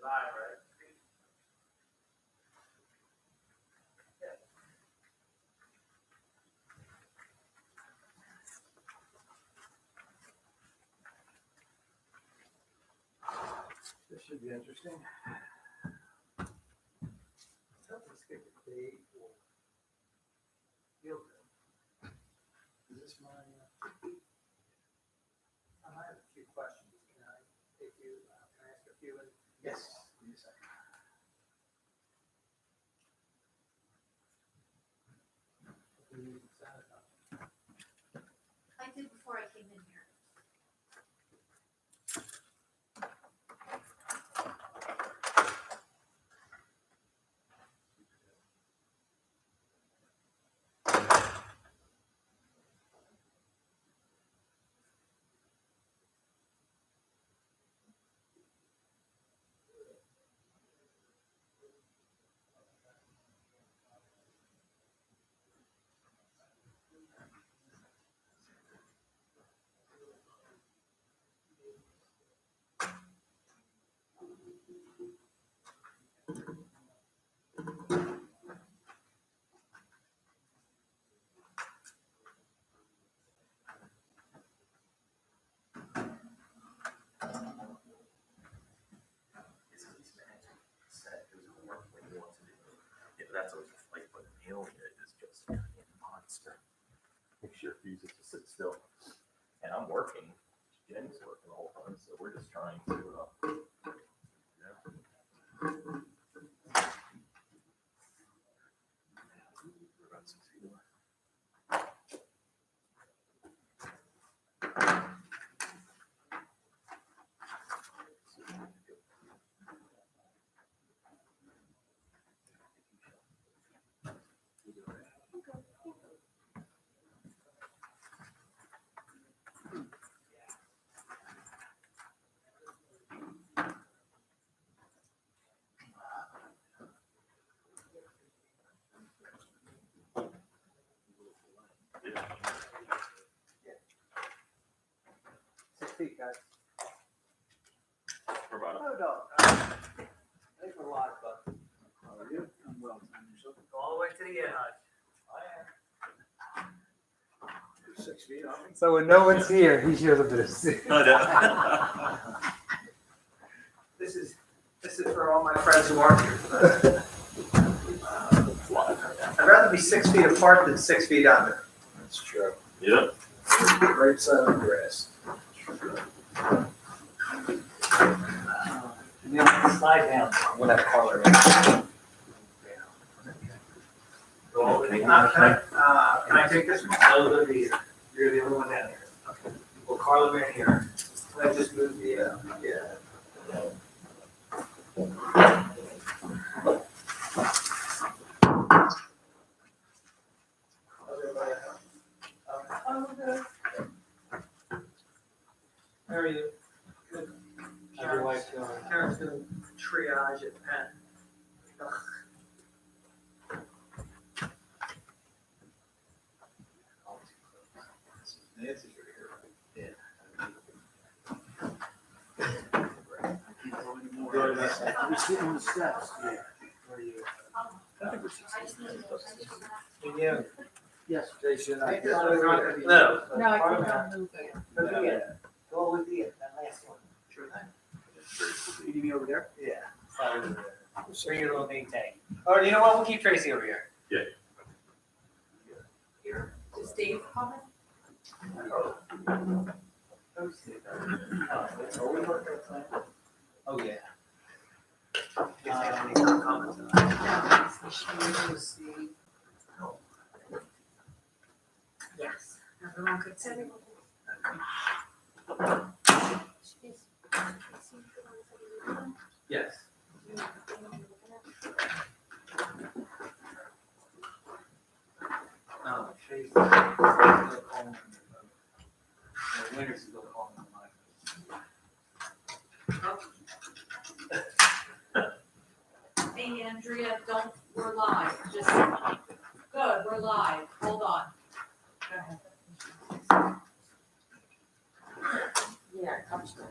live, right? This should be interesting. Let's get the date or field trip. Is this my? I have a few questions. Can I take you? Can I ask a few? Yes. Give me a second. I did before I came in here. That's always like, but nailing it is just a monster. Make sure it refuses to sit still. And I'm working. Jen's working the whole time, so we're just trying to. We're about 6 feet away. Yeah. 6 feet, guys. We're about Oh, no. Thanks a lot, bud. How are you? I'm well. Yourself? Go all the way to the end, Hutch. I am. You're 6 feet off. So when no one's here, he shows up to this. This is for all my friends who aren't here. I'd rather be 6 feet apart than 6 feet under. That's true. Yeah. Right side of the grass. Slide down. We'll have Carla ready. Can I take this one? No, it'll be here. You're the only one down here. Okay. Well, Carla right here. Can I just move the, yeah. How are you? Good. How's your wife doing? Karen's doing triage at Penn. Nancy's right here. Yeah. We're sitting on the steps. Yeah. Where are you? I think we're 6 feet. Yeah. Yes. Jason. No. No, I can't move it. Go with the that last one. Sure thing. You need me over there? Yeah. Bring your little big tank. Or you know what? We'll keep Tracy over here. Yeah. Here. Is Dave coming? Oh, yeah. Yes. Everyone could say. Yes. No, Tracy. Winters is going to call him. Hey, Andrea, we're live. Just, good, we're live. Hold on. Go ahead. Yeah, touch that.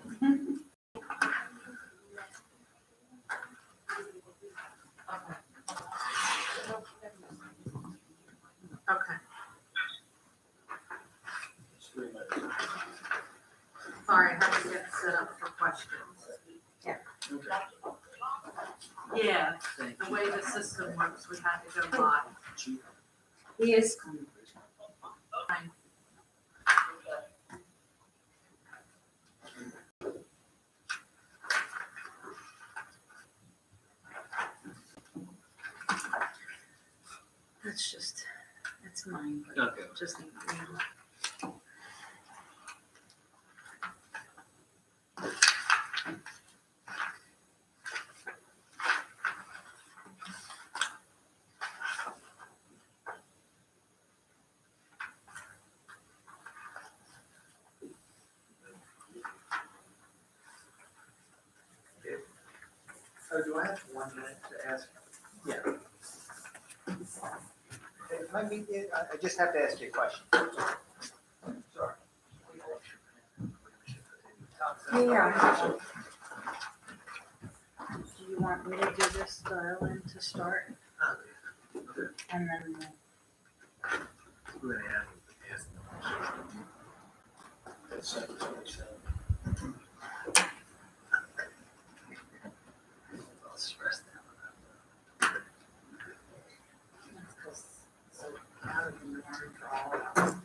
Yeah, the way the system works, we had to go live. He is coming. Fine. That's mine, but Okay. just need to. So do I have 1 minute to ask? Yeah. Hey, can I meet you? I just have to ask you a question. Sorry. Yeah. Do you want me to do this dial-in to start, and then We're gonna have to ask them. That's 7:27. I'll stress that. that's 'cause so out of the norm for all of us.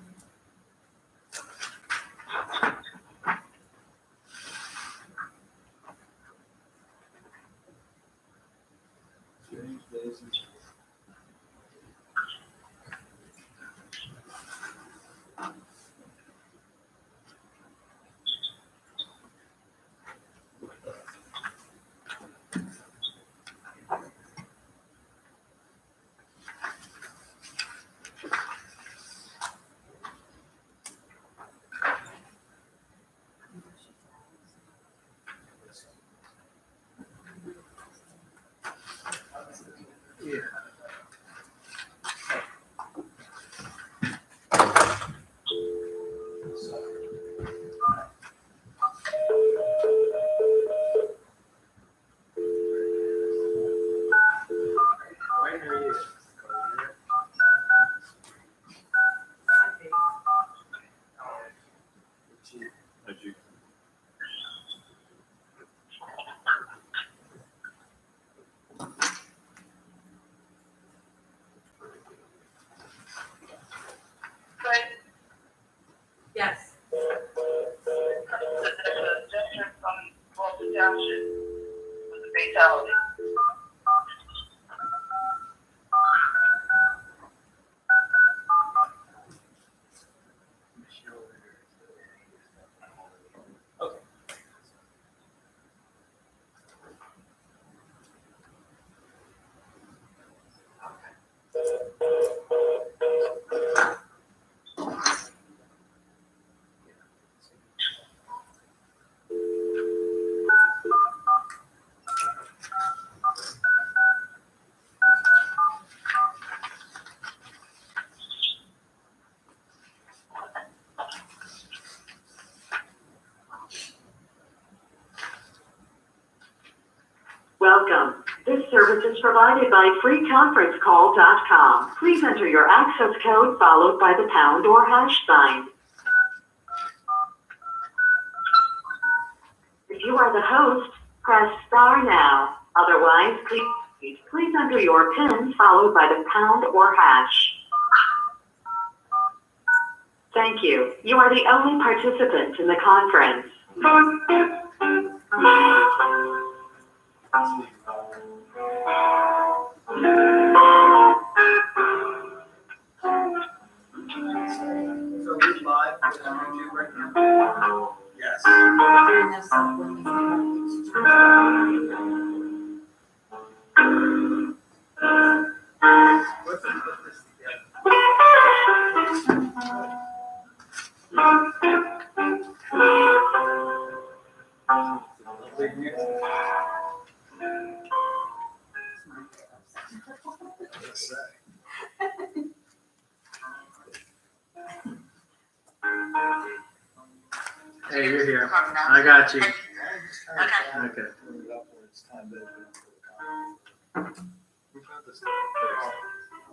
Yeah. Where are you? Did you? Yes. Gentleman from Gloucester Township with a fatality. Okay. Welcome. This service is provided by freeconferencecall.com. Please enter your access code followed by the pound or hash sign. If you are the host, press star now. Otherwise, please enter your PIN followed by the pound or hash. Thank you. You are the only participant in the conference. So we live on YouTube right now? Yes. And that's like when you Let's put this together. Let's say. Hey, you're here. I got you. Okay.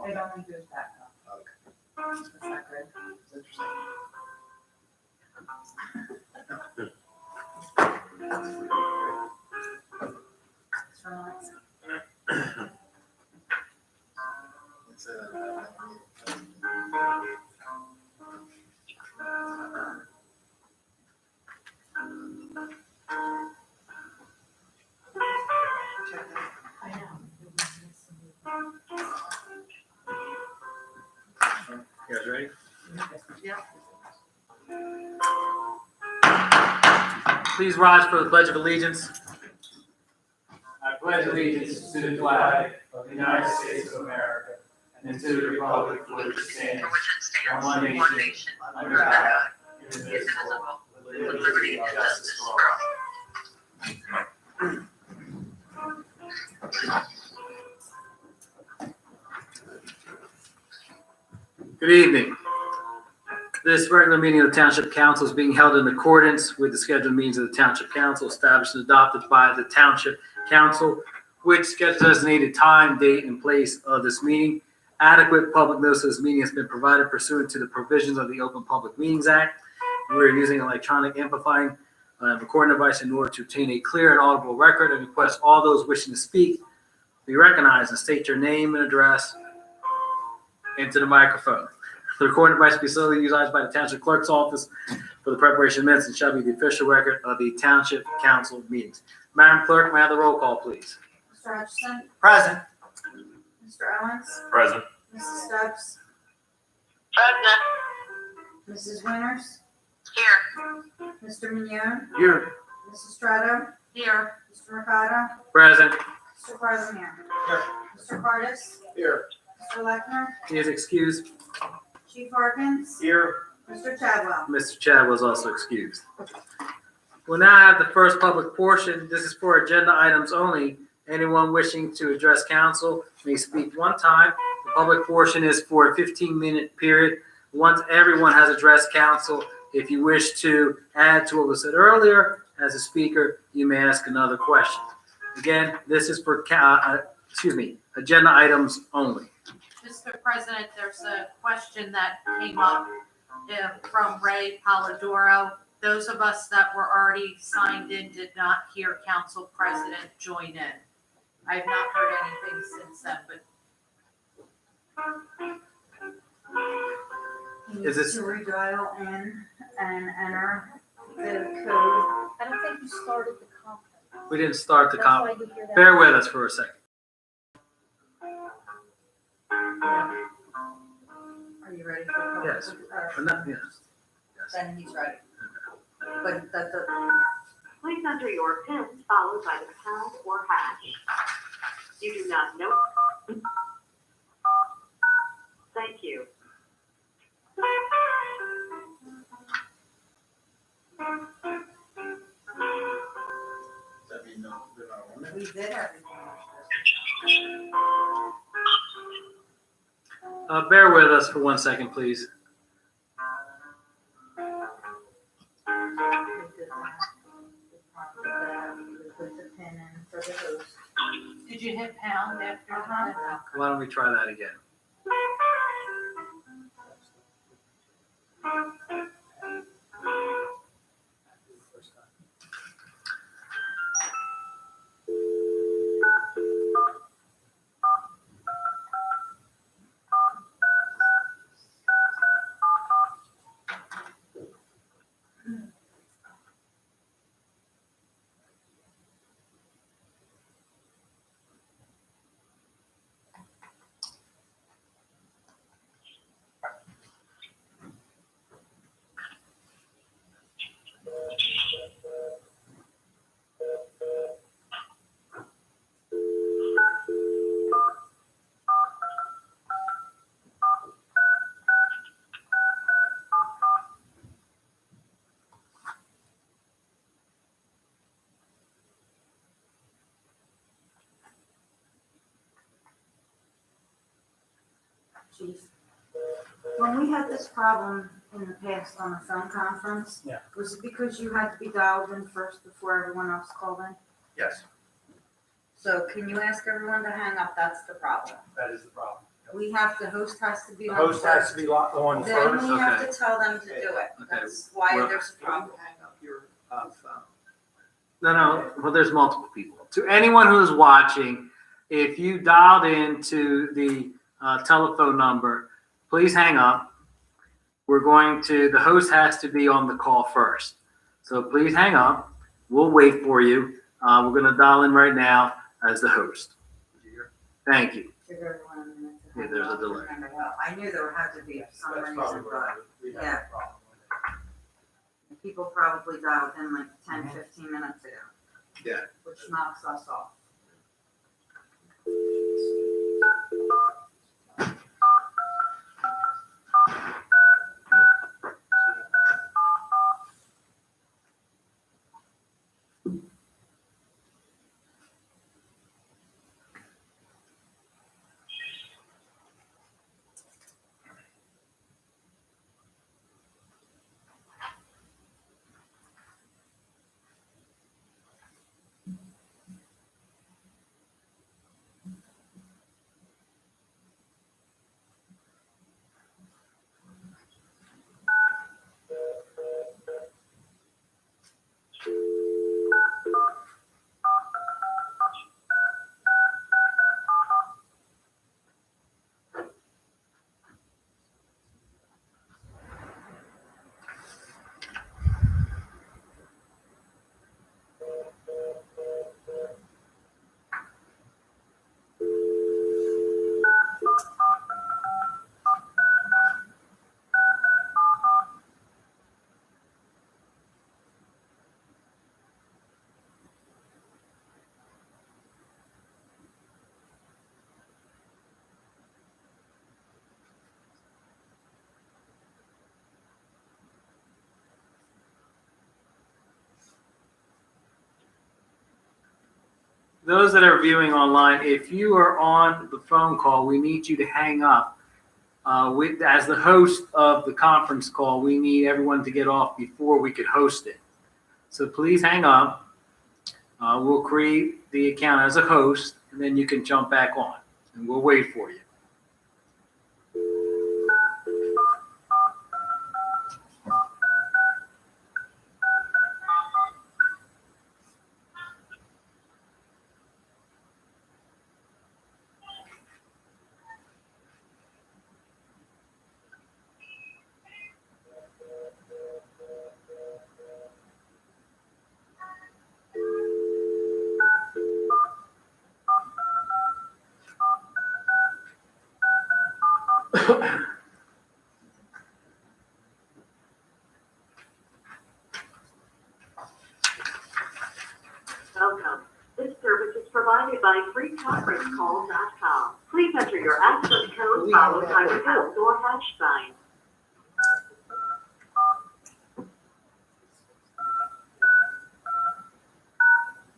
It only goes back up. Is that good? It's from Alexa. You guys ready? Yeah. Please rise for the Pledge of Allegiance. I pledge allegiance to the flag of the United States of America and to the republic for which it stands, one nation, under God, indivisible, with liberty and justice for all. Good evening. This regular meeting of the Township Council is being held in accordance with the scheduled meetings of the Township Council established and adopted by the Township Council, which schedules designated time, date, and place of this meeting. Adequate public notice of this meeting has been provided pursuant to the provisions of the Open Public Meetings Act. We're using electronic amplifying recording device in order to obtain a clear and audible record, and request all those wishing to speak be recognized and state your name and address into the microphone. The recording device will be solely utilized by the Township Clerk's Office for the preparation of minutes and shall be the official record of the Township Council meetings. Madam Clerk, may I have the roll call, please? Mr. Hutchison, Present. Mr. Owens, Present. Mrs. Stubbs, Present. Mrs. Winters, Here. Mr. Mignon, Here. Mrs. Strato, Here. Mr. Mercado, Present. Mr. Parliament, Here. Mr. Cardis, Here. Mr. Lechner, He is excused. Chief Harkins, Here. Mr. Chadwell. Mr. Chad was also excused. We'll now have the first public portion. This is for agenda items only. Anyone wishing to address council may speak one time. The public portion is for a 15-minute period. Once everyone has addressed council, if you wish to add to what was said earlier as a speaker, you may ask another question. Again, this is for, agenda items only. Mr. President, there's a question that came up from Ray Polidoro. Those of us that were already signed in did not hear Council President join in. I have not heard anything since then, but He Is needs this- to redial in and enter the code. I don't think you started the conference. We didn't start the That's why conference. you hear that. Bear with us for a second. Are you ready for public? Yes. Then he's ready. But the, Please enter your PIN followed by the pound or hash. You do not know. Thank you. we did everything. Bear with us for 1 second, please. We did that. We put the pin in for the host. did you hit pound after that? Why don't we try that again? Chief, when we had this problem in the past on the phone conference, Yeah. was it because you had to be dialed in first before everyone else called in? Yes, So can you ask everyone to hang up? That's the problem. that is the problem. The host has to be The on host has first. to be on Then first. we have Okay. to tell them to do it. Okay. That's why Well- there's a problem. No, well, there's multiple people. To anyone who's watching, if you dialed into the telephone number, please hang up. The host has to be on the call first. So please hang up. We'll wait for you. We're going to dial in right now as the host. Thank you. Give everyone a minute to Yeah, there's a delay. I remember that. I knew there had to be some That's probably reason, where but we had yeah. a problem with it. people probably dialed in like 10, 15 minutes ago. Yeah. Which knocks us off. Those that are viewing online, if you are on the phone call, we need you to hang up. As the host of the conference call, we need everyone to get off before we could host it. So please hang up. We'll create the account as a host, and then you can jump back on, and we'll wait for you. Welcome. This service is provided by freeconferencecall.com. Please enter your access code followed by the pound or hash sign.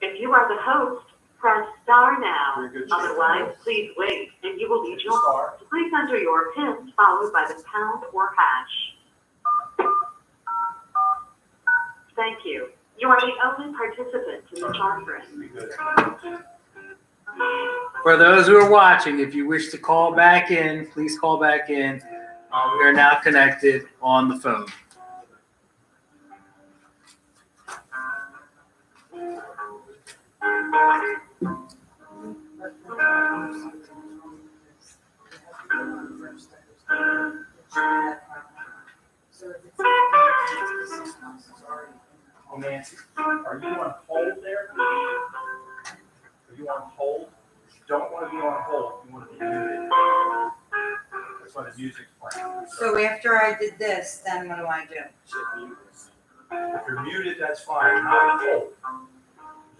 If you are the host, press star now. Very good. Otherwise, please wait and you will be joined. Star. Please enter your PIN followed by the pound or hash. Thank you. You are the only participant in the conference. Be good. For those who are watching, if you wish to call back in, please call back in. We are now connected on the phone. So if it's 6 months, it's already in Oh, Nancy, are you on hold there? Are you on hold? You don't want to be on hold, you want to be muted. That's why the music's playing. So after I did this, then what do I do? If you're muted, that's fine, not on hold.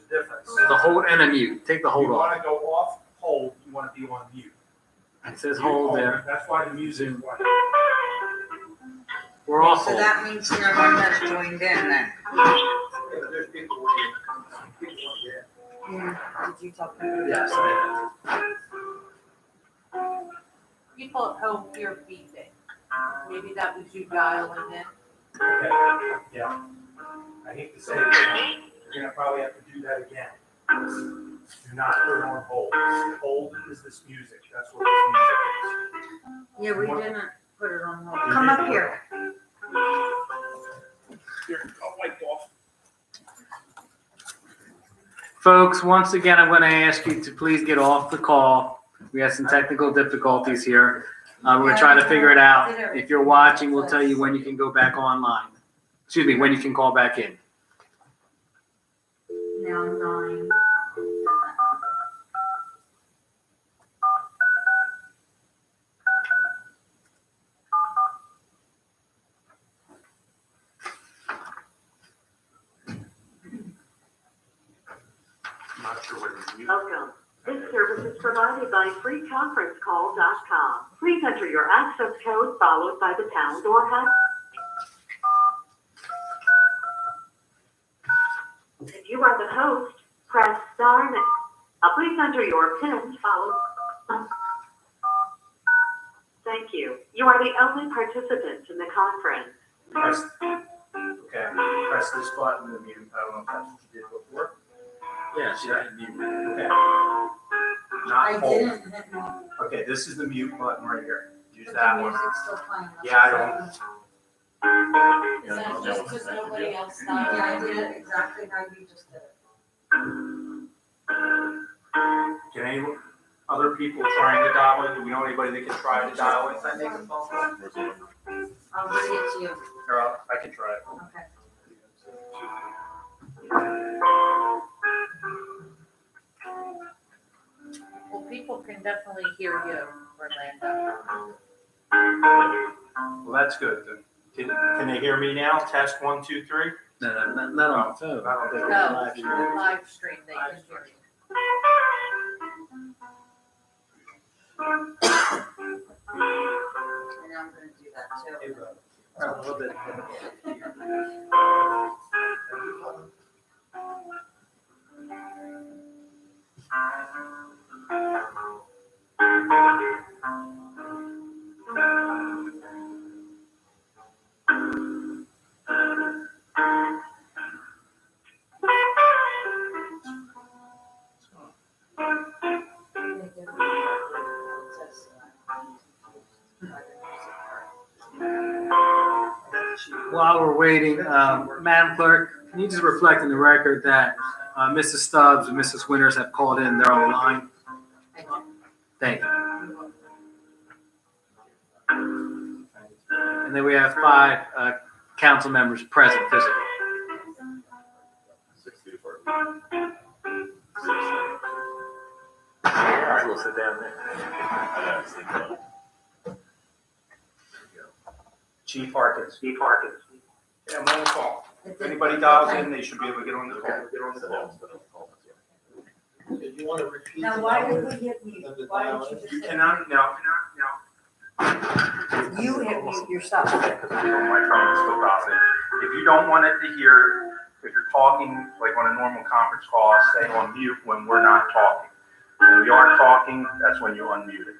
There's a difference. The hold and a mute. Take the hold You off. want to go off hold, you want to be on mute. It says hold there. That's why the music is playing. We're off So hold. that means you're the one that's joined in then. Yeah, but there's people waiting. People want to Did you talk to me? Yes, I People at home hear beeping. Maybe that was you dialing in. Okay, yeah. I hate to say it, you're gonna probably have to do that again. Do not put it on hold. Hold is this music, that's what this music is. Yeah, we didn't put it on hold. Come up here. Here, I'll wipe off. Folks, once again, I'm going to ask you to please get off the call. We have some technical difficulties here. We're going to try to figure it out. If you're watching, we'll tell you when you can go back online. Excuse me, when you can call back in. Now 9. Welcome. This service is provided by freeconferencecall.com. Please enter your access code followed by the pound or hash. If you are the host, press star next. Please enter your PIN followed. Thank you. You are the only participant in the conference. Okay, press this button, the mute, I don't know if that's what you did before. Yeah, she had muted. Okay. I Not hold. didn't hit me. Okay, this is the mute button right here. Use But that the one. music's still playing. Yeah, I don't. Is that just because nobody else dialed? Yeah, I did it exactly how you just did it. Can any other people trying to dial in? Do we know anybody that can try to dial in? I'll bring it to you. Or I can try it. Okay. Well, people can definitely hear you, Orlando. Well, that's good. Can they hear me now? Test 1, 2, 3. No, not on the phone. I don't think No, the live stream, they can hear you. And I'm gonna do that too. A little bit. While we're waiting, Madam Clerk, can you just reflect in the record that Mrs. Stubbs and Mrs. Winters have called in, they're on the line? Thank you. And then we have 5 council members present physically. 64. All right, we'll sit down there. I know, it's like, Chief Harkins. Yeah, I'm on the call. If anybody dials in, they should be able to get on the call. Did you want to repeat? Now, why did we hit mute? Why did you just You hit? cannot, no. You hit mute yourself. Because my phone is still dialing. If you don't want it to hear, if you're talking like on a normal conference call, stay on mute when we're not talking. When we are talking, that's when you unmute it,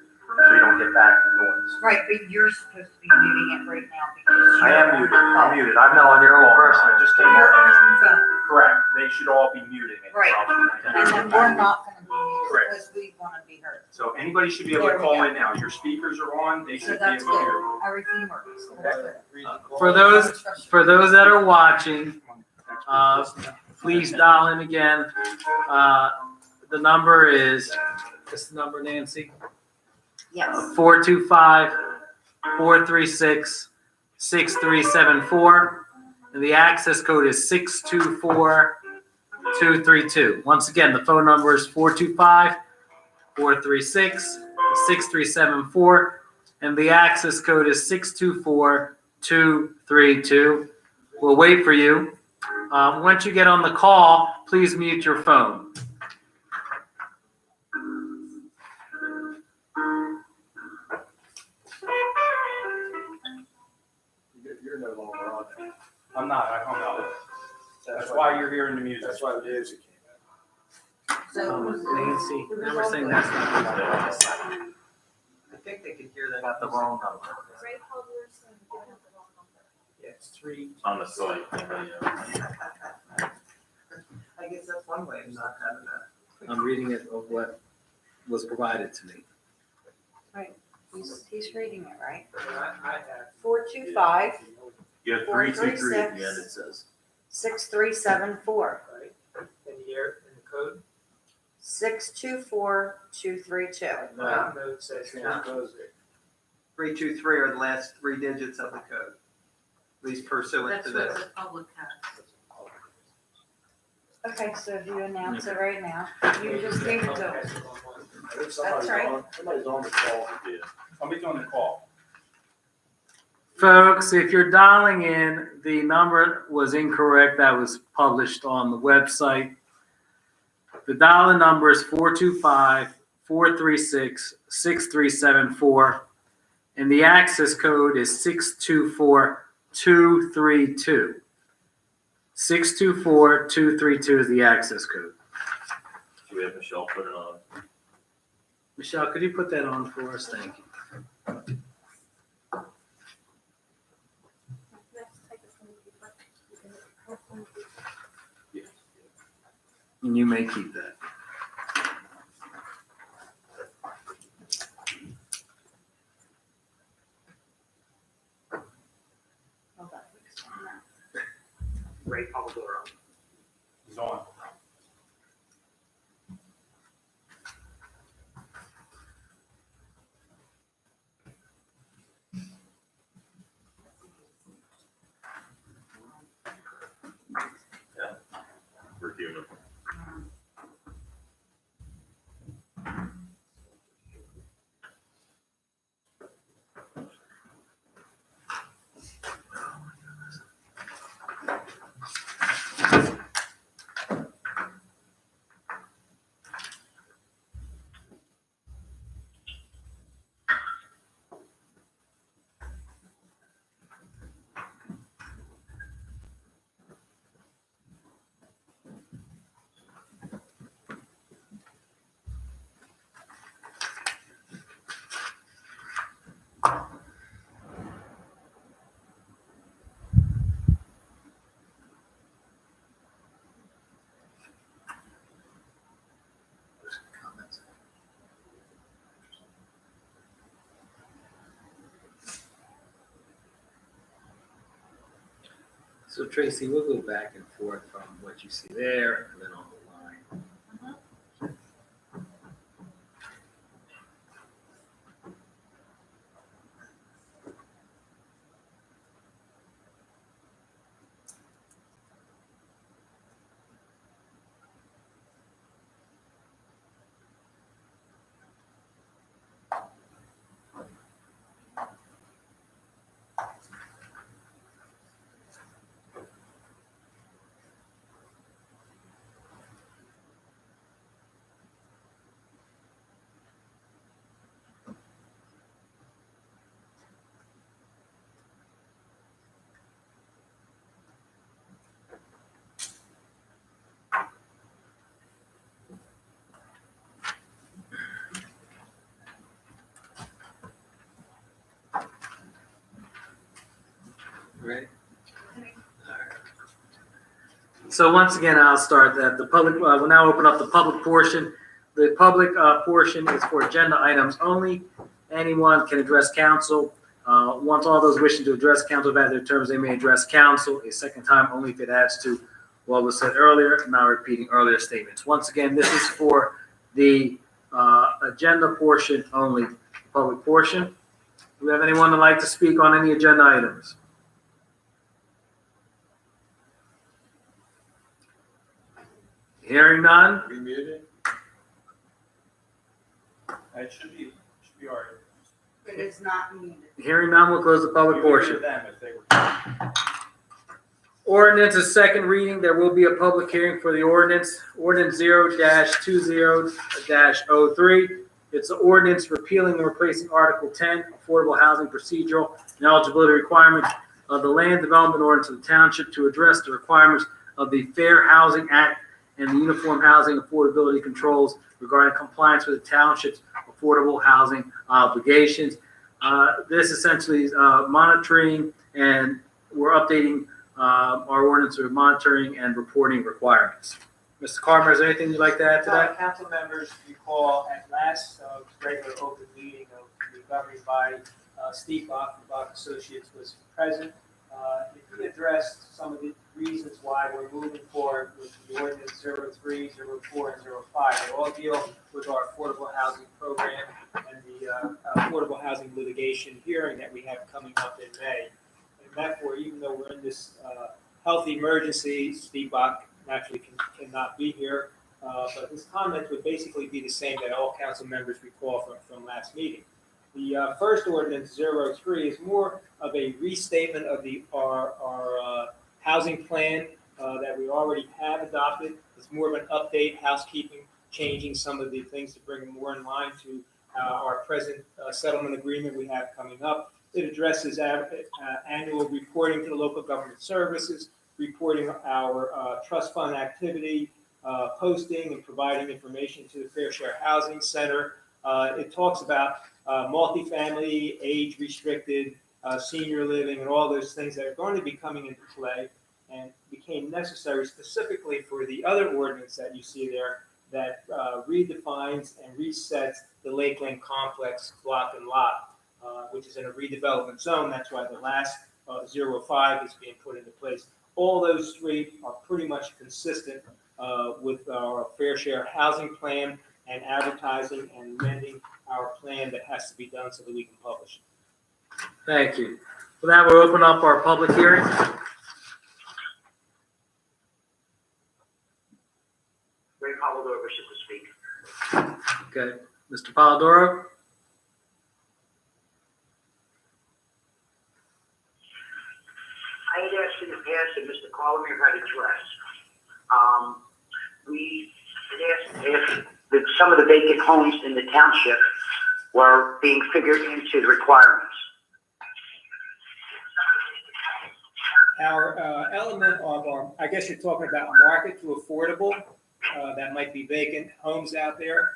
so you don't get back noise. Right, but you're supposed to be muting it right now because. I am muted, I'm muted, I'm not on your own person, I just came Your here. own phone. Correct, they should all be muting it. Right. And then we're not gonna be muted Correct. because we wanna be heard. So anybody should be able to There we call go. in now, your speakers are on, they So should be able that's to hear. good. Everything works. That's good. For those that are watching, please dial in again. The number is, what's the number, Nancy? Yes. 425-436-6374. And the access code is 624232. Once again, the phone number is 425-436-6374. And the access code is 624232. We'll wait for you. Once you get on the call, please mute your phone. You're no longer on there. I'm not, I hung up. That's why you're hearing the music. That's why the music came So. Nancy, now we're saying that's not. I think they could hear that. Got the wrong number. Ray called yours and given us the wrong number. Yeah, it's 3. on the site. I guess that's one way of not having that. I'm reading it of what was provided to me. He's reading it, right? I have. 425 You have 323 at the end, it 436. says. 6374. Right. In the year, in the code? 624232. That note says transposer. 323 are the last 3 digits of the code. At least pursuant That's to what this. the public has. Okay, so if you announce it right now, you just gave it to us. That's right. Somebody's on the call. Yeah. Somebody's on the call. Folks, if you're dialing in, the number was incorrect. That was published on the website. The dial-in number is 425-436-6374, and the access code is 624232. 624232 is the access code. Should we have Michelle put it on? Michelle, could you put that on for us? Thank you. And you may keep that. Ray Palmadoro. He's on. We're human. So Tracy, we'll go back and forth from what you see there and then on the line. Ready? So once again, I'll start that. The public, we'll now open up the public portion. The public portion is for agenda items only. Anyone can address council. Once all those wishing to address council have had their terms, they may address council a second time only if it adds to what was said earlier, not repeating earlier statements. Once again, this is for the agenda portion only, public portion. Do we have anyone that'd like to speak on any agenda items? Hearing none? Be muted. It should be all right. It is not needed. Hearing none, we'll close the public portion. Them if they were. Ordinance is second reading. There will be a public hearing for the ordinance. Ordinance 0-20-03. It's an ordinance repealing and replacing Article 10, Affordable Housing Procedural and Eligibility Requirements of the Land Development Ordinance of the Township to address the requirements of the Fair Housing Act and the Uniform Housing Affordability Controls regarding compliance with the Township's affordable housing obligations. This essentially is monitoring, and we're updating our ordinance with monitoring and reporting requirements. Mr. Carmer, is there anything you'd like to add to that? Council members recall at last regular open meeting of the governing body, Steve Bach from Bach Associates was present. He addressed some of the reasons why we're moving forward with the ordinance 03, 04, and 05. They all deal with our affordable housing program and the affordable housing litigation hearing that we have coming up in May. And therefore, even though we're in this health emergency, Steve Bach naturally cannot be here, but his comments would basically be the same that all council members recall from last meeting. The first ordinance 03 is more of a restatement of our housing plan that we already have adopted. It's more of an update, housekeeping, changing some of the things to bring them more in line to our present settlement agreement we have coming up. It addresses annual reporting to the local government services, reporting our trust fund activity, posting and providing information to the Fair Share Housing Center. It talks about multifamily, age-restricted, senior living, and all those things that are going to be coming into play and became necessary specifically for the other ordinance that you see there that redefines and resets the Lakeland Complex block and lot, which is in a redevelopment zone. That's why the last 05 is being put into place. All those three are pretty much consistent with our Fair Share Housing Plan and advertising and amending our plan that has to be done so that we can publish it. Thank you. For that, we'll open up our public hearing. Ray Polidoro wishes to speak. Okay, Mr. Polidoro? I had asked in the past, and Mr. Collier had addressed, we had asked if some of the vacant homes in the township were being figured into the requirements. Our element of our, I guess you're talking about market to affordable, that might be vacant homes out there.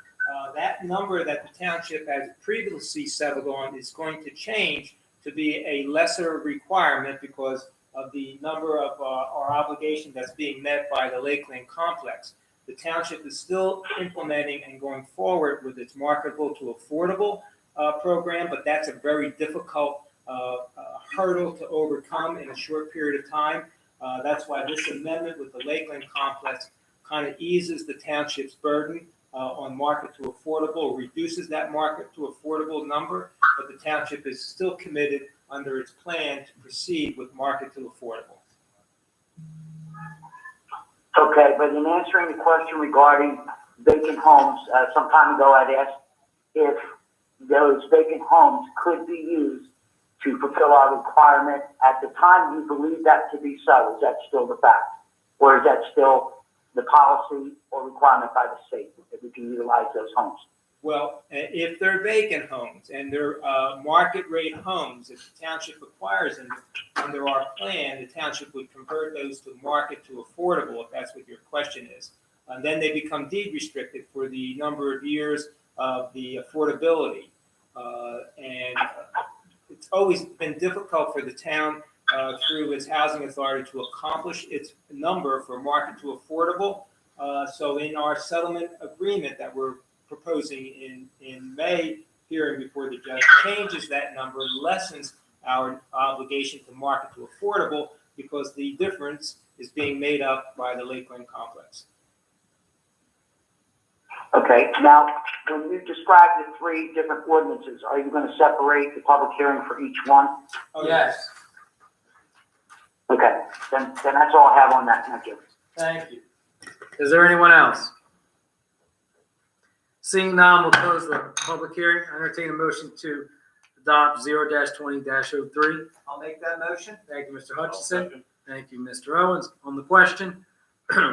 That number that the township has previously settled on is going to change to be a lesser requirement because of the number of our obligation that's being met by the Lakeland Complex. The township is still implementing and going forward with its marketable to affordable program, but that's a very difficult hurdle to overcome in a short period of time. That's why this amendment with the Lakeland Complex kind of eases the township's burden on market to affordable, reduces that market to affordable number, but the township is still committed under its plan to proceed with market to affordable. Okay, but in answering the question regarding vacant homes, some time ago I'd asked if those vacant homes could be used to fulfill our requirement. At the time, you believe that to be so. Is that still the fact? Or is that still the policy or requirement by the state that we can utilize those homes? Well, if they're vacant homes and they're market rate homes, if the township acquires them under our plan, the township would convert those to market to affordable, if that's what your question is. And then they become deed restricted for the number of years of the affordability. And it's always been difficult for the town through its housing authority to accomplish its number for market to affordable. So in our settlement agreement that we're proposing in May, hearing before the judge, changes that number, lessens our obligation to market to affordable because the difference is being made up by the Lakeland Complex. Okay, now, when you describe the three different ordinances, are you going to separate the public hearing for each one? Oh, Yes. Okay, then that's all I have on that. Thank you. Thank you. Is there anyone else? Seeing none, we'll close the public hearing. I entertain a motion to adopt 0-20-03. I'll make that motion. Thank you, Mr. Hutchison. Thank you, Mr. Owens. On the question,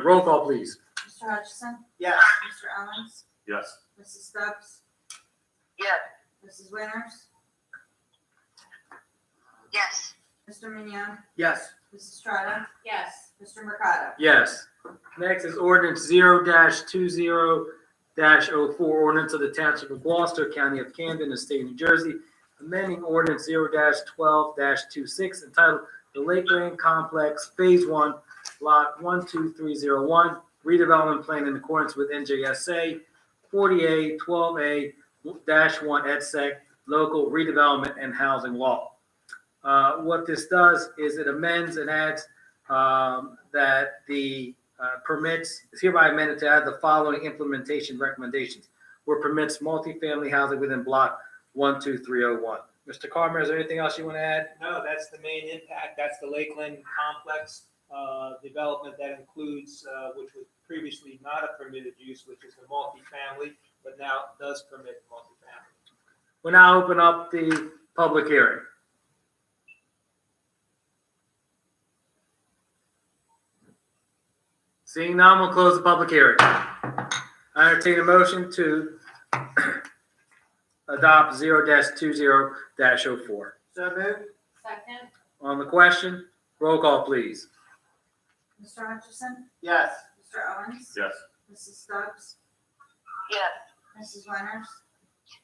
roll call, please. Mr. Hutchison? Yes. Mr. Owens? Yes. Mrs. Stubbs? Yes. Mrs. Winters? Yes. Mr. Mignon? Yes. Mrs. Strada? Yes. Mr. Mercado? Yes. Next is ordinance 0-20-04, ordinance of the Township of Gloucester, County of Camden, and State of New Jersey, amending ordinance 0-12-26 entitled the Lakeland Complex Phase 1, Block 12301, redevelopment plan in accordance with NJSA 48-12A-1 EDSEC, local redevelopment and housing law. What this does is it amends and adds that the permits is hereby amended to add the following implementation recommendations, where permits multifamily housing within block 12301. Mr. Carmer, is there anything else you want to add? No, that's the main impact. That's the Lakeland Complex development that includes, which was previously not a permitted use, which is the multifamily, but now does permit multifamily. We'll now open up the public hearing. Seeing none, we'll close the public hearing. I entertain a motion to adopt 0-20-04. So moved. Second? On the question, roll call, please. Mr. Hutchison? Yes. Mr. Owens? Yes. Mrs. Stubbs? Yes. Mrs. Winters?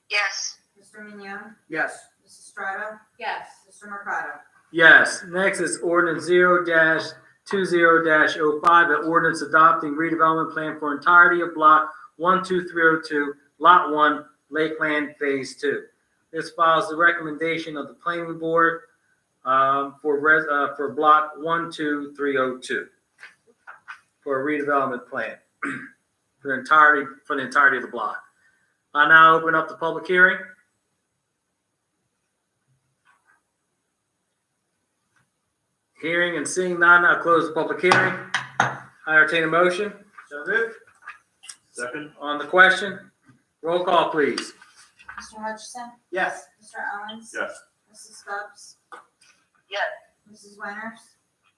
Yes. Mr. Mignon? Yes. Mrs. Strato? Yes. Mr. Mercado? Yes. Next is ordinance 0-20-05, an ordinance adopting redevelopment plan for entirety of block 12302, lot 1, Lakeland Phase 2. This follows the recommendation of the planning board for block 12302 for a redevelopment plan for the entirety of the block. I now open up the public hearing. Hearing and seeing none, I'll close the public hearing. I entertain a motion So moved. Second? on the question. Roll call, please. Mr. Hutchison? Yes. Mr. Owens? Yes. Mrs. Stubbs? Yes. Mrs. Winters?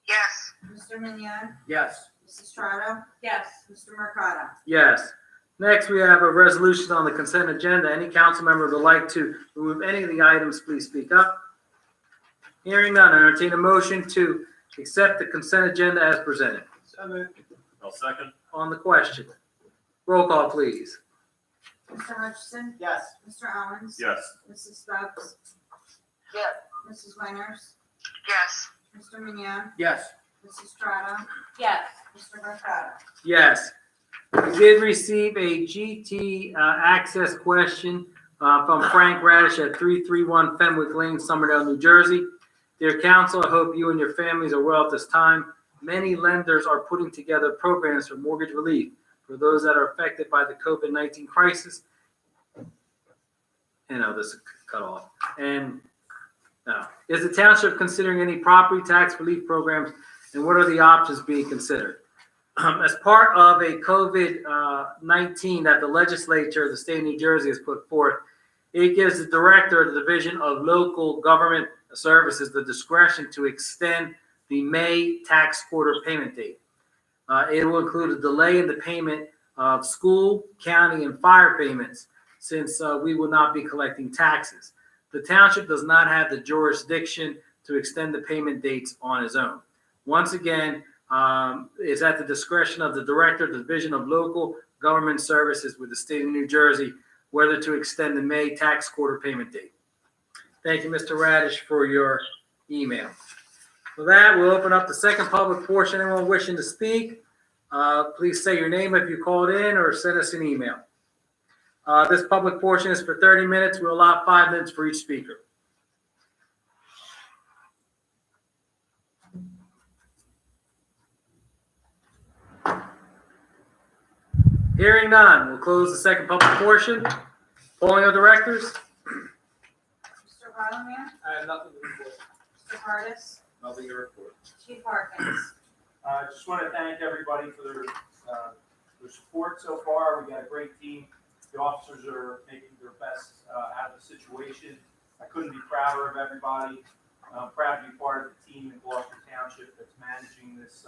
Yes. Mr. Mignon? Yes. Mrs. Strato? Yes. Mr. Mercado? Yes. Next, we have a resolution on the consent agenda. Any council member would like to remove any of the items, please speak up. Hearing none, I entertain a motion to accept the consent agenda as presented. So moved. I'll second. On the question, roll call, please. Mr. Hutchison? Yes. Mr. Owens? Yes. Mrs. Stubbs? Yes. Mrs. Winters? Yes. Mr. Mignon? Yes. Mrs. Strato? Yes. Mr. Mercado? Yes. We did receive a GT access question from Frank Radish at 331 Fenwick Lane, Somerdale, New Jersey. Dear council, I hope you and your families are well at this time. Many lenders are putting together programs for mortgage relief for those that are affected by the COVID-19 crisis. This is cut off. And is the township considering any property tax relief programs, and what are the options being considered? As part of a COVID-19 that the legislature of the state of New Jersey has put forth, it gives the director of the Division of Local Government Services the discretion to extend the May tax quarter payment date. It will include a delay in the payment of school, county, and fire payments, since we will not be collecting taxes. The township does not have the jurisdiction to extend the payment dates on its own. Once again, it's at the discretion of the Director of the Division of Local Government Services with the state of New Jersey whether to extend the May tax quarter payment date. Thank you, Mr. Radish, for your email. With that, we'll open up the second public portion. Anyone wishing to speak, please say your name if you called in or send us an email. This public portion is for 30 minutes. We'll allow 5 minutes for each speaker. Hearing none, we'll close the second public portion. Polling of directors. Mr. Rothermere? I have nothing to report. Mr. Hardis? Nothing to report. Chief Harkins? I just want to thank everybody for their support so far. We got a great team. The officers are making their best out of the situation. I couldn't be prouder of everybody. I'm proud to be part of the team in Gloucester Township that's managing this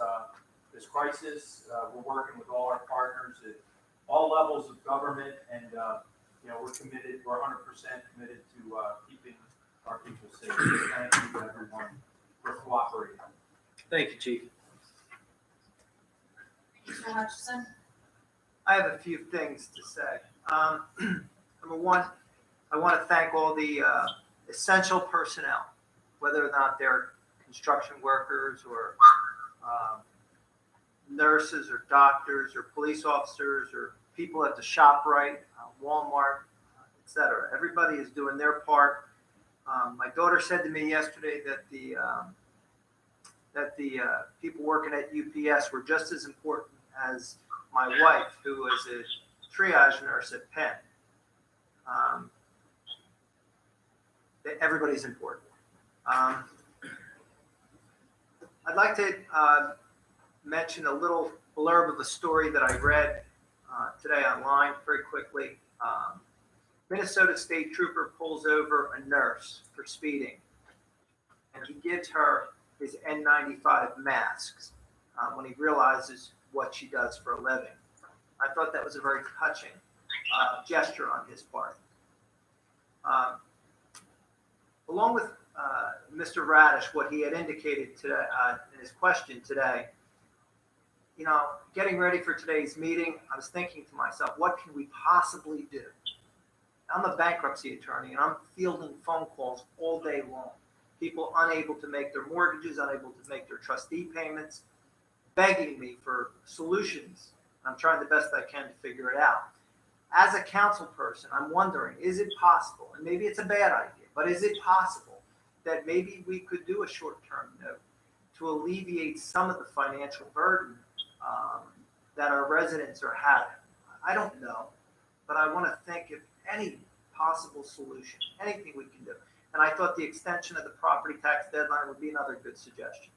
crisis. We're working with all our partners at all levels of government, and we're committed. We're 100% committed to keeping our people safe. So thank you to everyone for cooperating. Thank you, Chief. Mr. Hutchison? I have a few things to say. Number one, I want to thank all the essential personnel, whether or not they're construction workers or nurses or doctors or police officers or people at the ShopRite, Walmart, etc. Everybody is doing their part. My daughter said to me yesterday that the people working at UPS were just as important as my wife, who is a triage nurse at Penn. Everybody's important. I'd like to mention a little blurb of a story that I read today online very quickly. Minnesota State Trooper pulls over a nurse for speeding, and he gives her his N95 masks when he realizes what she does for a living. I thought that was a very touching gesture on his part. Along with Mr. Radish, what he had indicated today, in his question today, you know, getting ready for today's meeting, I was thinking to myself, what can we possibly do? I'm a bankruptcy attorney, and I'm fielding phone calls all day long. People unable to make their mortgages, unable to make their trustee payments, begging me for solutions. I'm trying the best I can to figure it out. As a council person, I'm wondering, is it possible, and maybe it's a bad idea, but is it possible that maybe we could do a short-term note to alleviate some of the financial burden that our residents are having? I don't know, but I want to think of any possible solution, anything we can do. And I thought the extension of the property tax deadline would be another good suggestion.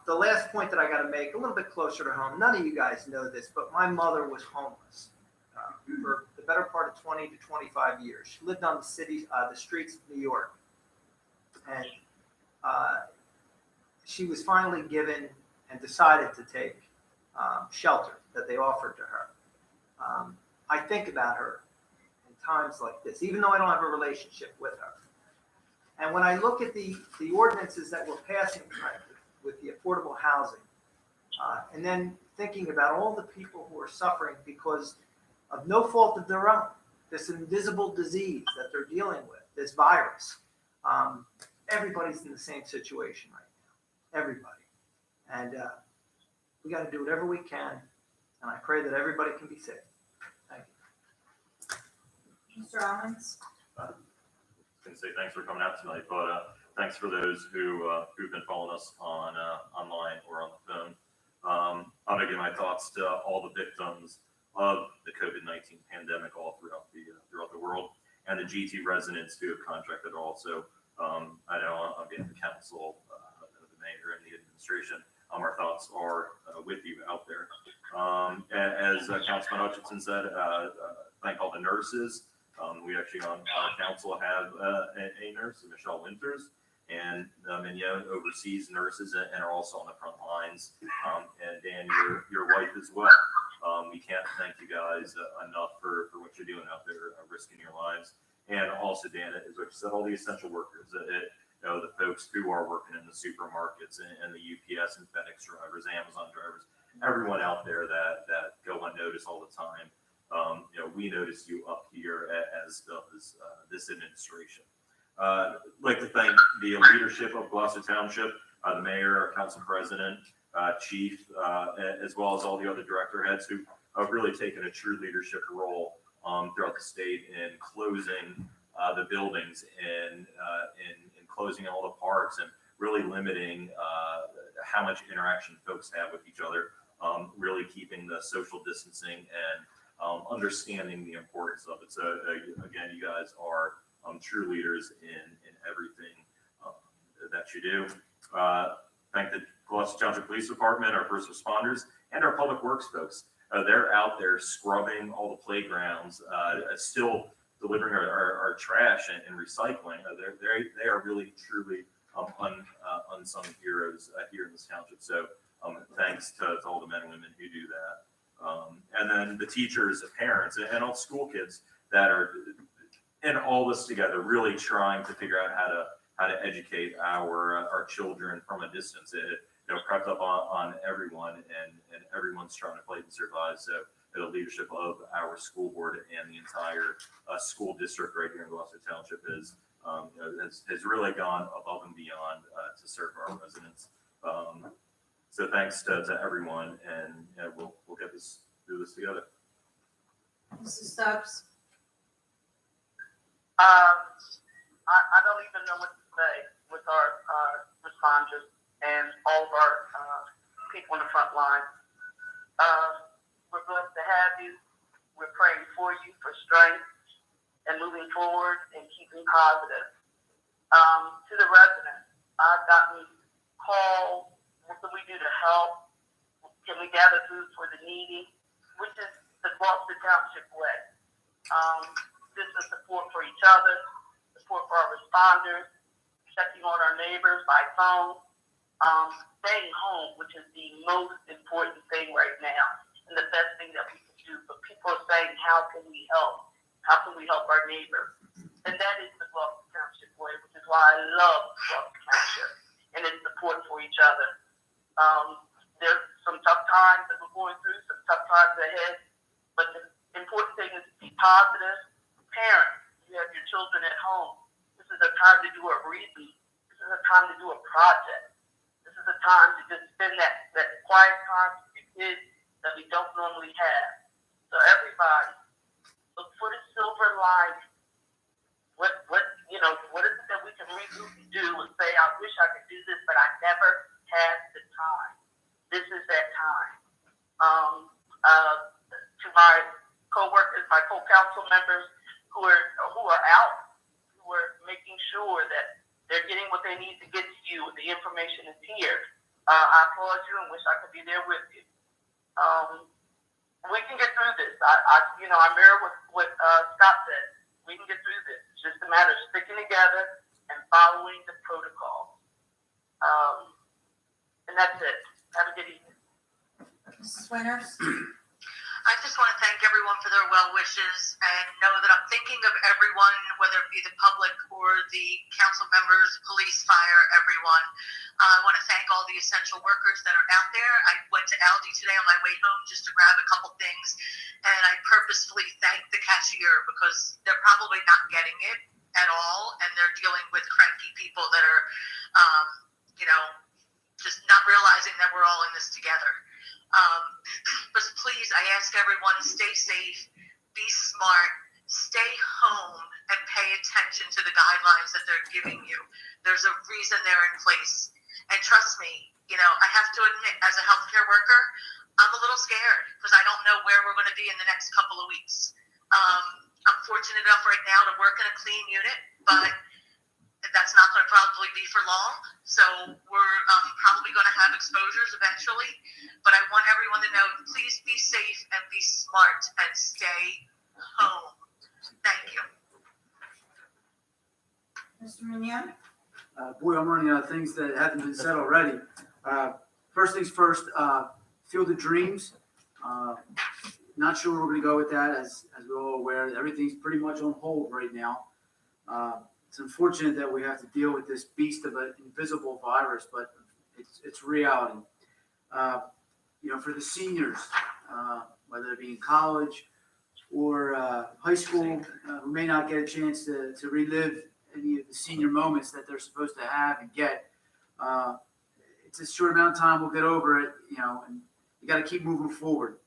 The last point that I got to make, a little bit closer to home, none of you guys know this, but my mother was homeless for the better part of 20 to 25 years. She lived on the streets of New York. And she was finally given and decided to take shelter that they offered to her. I think about her in times like this, even though I don't have a relationship with her. And when I look at the ordinances that we're passing tonight with the affordable housing, and then thinking about all the people who are suffering because of no fault of their own, this invisible disease that they're dealing with, this virus, everybody's in the same situation right now, everybody. And we got to do whatever we can, and I pray that everybody can be safe. Thank you. Mr. Owens? I was going to say thanks for coming out tonight, but thanks for those who've been following us on online or on the phone. I'm going to give my thoughts to all the victims of the COVID-19 pandemic all throughout the world, and the GT residents who have contracted also. I know on behalf of the council, the mayor, and the administration, our thoughts are with you out there. As Councilman Hutchinson said, thank all the nurses. We actually on our council have a nurse, Michelle Winters, and Mignon oversees nurses and are also on the front lines. And Dan, your wife as well. We can't thank you guys enough for what you're doing out there, risking your lives. And also, Dan, as I said, all the essential workers, the folks who are working in the supermarkets and the UPS and FedEx drivers, Amazon drivers, everyone out there that go unnoticed all the time. We notice you up here, as does this administration. I'd like to thank the leadership of Gloucester Township, the mayor, our council president, chief, as well as all the other director heads who have really taken a true leadership role throughout the state in closing the buildings and in closing all the parks and really limiting how much interaction folks have with each other, really keeping the social distancing and understanding the importance of it. So again, you guys are true leaders in everything that you do. Thank the Gloucester Township Police Department, our first responders, and our public works folks. They're out there scrubbing all the playgrounds, still delivering our trash and recycling. They are really, truly unsung heroes here in this township. So thanks to all the men and women who do that. And then the teachers, the parents, and all school kids that are in all this together, really trying to figure out how to educate our children from a distance. It crept up on everyone, and everyone's trying to fight and survive. So the leadership of our school board and the entire school district right here in Gloucester Township has really gone above and beyond to serve our residents. So thanks to everyone, and we'll do this together. Mrs. Stubbs? I don't even know what to say with our responders and all of our people on the front line. We're blessed to have you. We're praying for you for strength and moving forward and keeping positive. To the residents, I've gotten calls. What can we do to help? Can we gather food for the needy? Which is the Gloucester Township way. This is support for each other, support for our responders, checking on our neighbors by phone, staying home, which is the most important thing right now, and the best thing that we can do. But people are saying, how can we help? How can we help our neighbors? And that is the Gloucester Township way, which is why I love Gloucester Township and its support for each other. There's some tough times that we're going through, some tough times ahead, but the important thing is to be positive. Parents, you have your children at home. This is a time to do a reading. This is a time to do a project. This is a time to just spend that quiet time with your kids that we don't normally have. So everybody, look for the silver lining. What is it that we can regroup and do and say, I wish I could do this, but I never had the time. This is that time. To my co-workers, my co-council members who are out, who are making sure that they're getting what they need to get to you, the information is here. I applaud you and wish I could be there with you. We can get through this. I mirror what Scott said. We can get through this. It's just a matter of sticking together and following the protocol. And that's it. Have a good evening. Mrs. Winters? I just want to thank everyone for their well wishes and know that I'm thinking of everyone, whether it be the public or the council members, police, fire, everyone. I want to thank all the essential workers that are out there. I went to Aldi today on my way home just to grab a couple things, and I purposefully thanked the cashier because they're probably not getting it at all, and they're dealing with cranky people that are, just not realizing that we're all in this together. But please, I ask everyone, stay safe, be smart, stay home, and pay attention to the guidelines that they're giving you. There's a reason they're in place. And trust me, I have to admit, as a healthcare worker, I'm a little scared because I don't know where we're going to be in the next couple of weeks. I'm fortunate enough right now to work in a clean unit, but that's not going to probably be for long. So we're probably going to have exposures eventually. But I want everyone to know, please be safe and be smart and stay home. Thank you. Mr. Mignon? Boy, I'm running out of things that haven't been said already. First things first, Field of Dreams. Not sure where we're going to go with that, as we're all aware. Everything's pretty much on hold right now. It's unfortunate that we have to deal with this beast of an invisible virus, but it's reality. For the seniors, whether it be in college or high school, who may not get a chance to relive any of the senior moments that they're supposed to have and get, it's a short amount of time. We'll get over it, and you got to keep moving forward.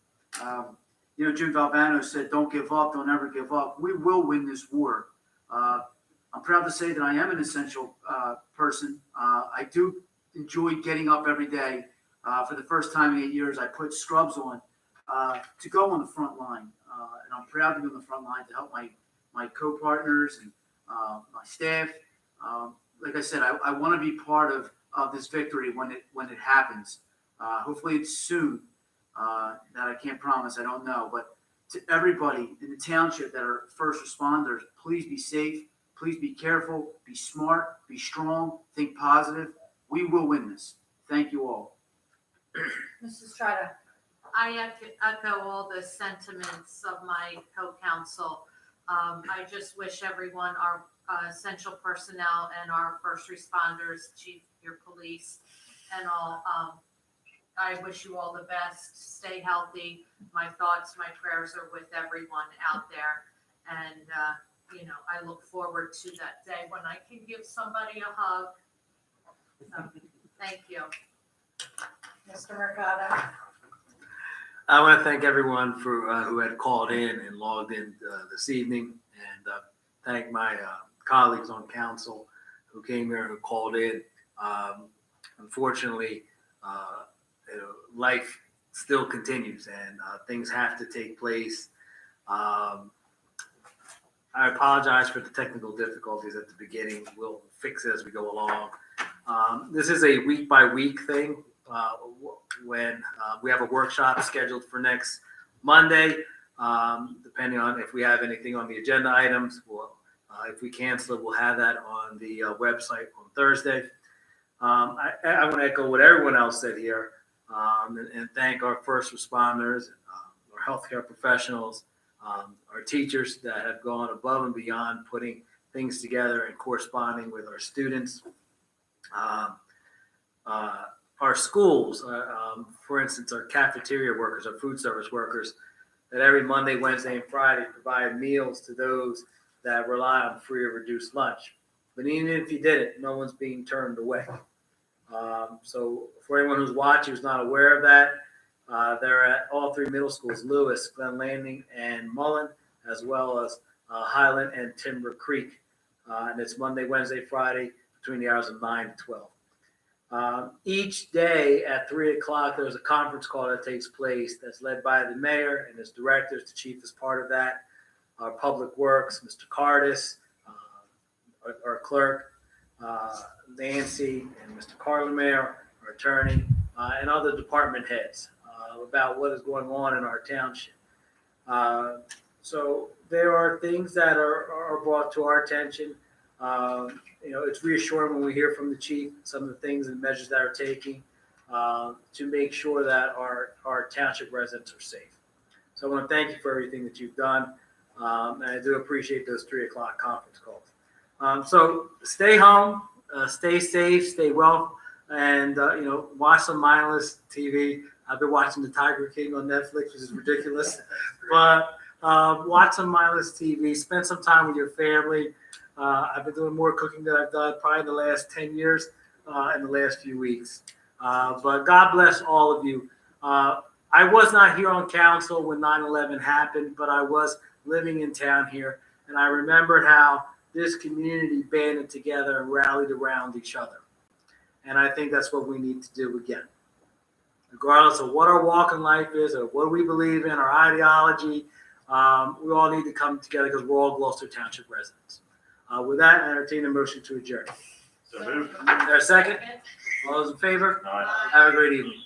Jim Valvano said, don't give up, don't ever give up. We will win this war. I'm proud to say that I am an essential person. I do enjoy getting up every day. For the first time in 8 years, I put scrubs on to go on the front line. And I'm proud to be on the front line to help my co-partners and my staff. Like I said, I want to be part of this victory when it happens. Hopefully it's soon. That I can't promise. I don't know. But to everybody in the township that are first responders, please be safe. Please be careful, be smart, be strong, think positive. We will win this. Thank you all. Mrs. Trotter? I echo all the sentiments of my co-counsel. I just wish everyone, our essential personnel and our first responders, chief, your police, and all, I wish you all the best. Stay healthy. My thoughts, my prayers are with everyone out there. And, I look forward to that day when I can give somebody a hug. So, thank you. Mr. Mercado? I want to thank everyone for who had called in and logged in this evening, and thank my colleagues on council who came here, who called in. Unfortunately, life still continues, and things have to take place. I apologize for the technical difficulties at the beginning. We'll fix it as we go along. This is a week-by-week thing. When we have a workshop scheduled for next Monday, depending on if we have anything on the agenda items, if we cancel it, we'll have that on the website on Thursday. I want to echo what everyone else said here, and thank our first responders, our healthcare professionals, our teachers that have gone above and beyond putting things together and corresponding with our students. Our schools, for instance, our cafeteria workers, our food service workers, that every Monday, Wednesday, and Friday provide meals to those that rely on free or reduced lunch. But even if you did it, no one's being turned away. So for anyone who's watching who's not aware of that, they're at all three middle schools, Lewis, Glen Landing, and Mullen, as well as Highland and Timber Creek. And it's Monday, Wednesday, Friday, between the hours of 9 and 12. Each day at 3 o'clock, there's a conference call that takes place that's led by the mayor and his directors. The chief is part of that. Our public works, Mr. Cardis, our clerk, Nancy, and Mr. Carlemaire, our attorney, and other department heads about what is going on in our township. So there are things that are brought to our attention. It's reassuring when we hear from the chief some of the things and measures that are taking to make sure that our township residents are safe. So I want to thank you for everything that you've done, and I do appreciate those 3 o'clock conference calls. So stay home, stay safe, stay well, and watch some mindless TV. I've been watching The Tiger King on Netflix, which is ridiculous, but watch some mindless TV. Spend some time with your family. I've been doing more cooking than I've done probably in the last 10 years in the last few weeks. But God bless all of you. I was not here on council when 9/11 happened, but I was living in town here, and I remembered how this community banded together and rallied around each other. And I think that's what we need to do again. Regardless of what our walk in life is or what we believe in, our ideology, we all need to come together because we're all Gloucester Township residents. With that, I entertain a motion to adjourn. So moved. Is there a second? All those in favor? Aye. Have a great evening.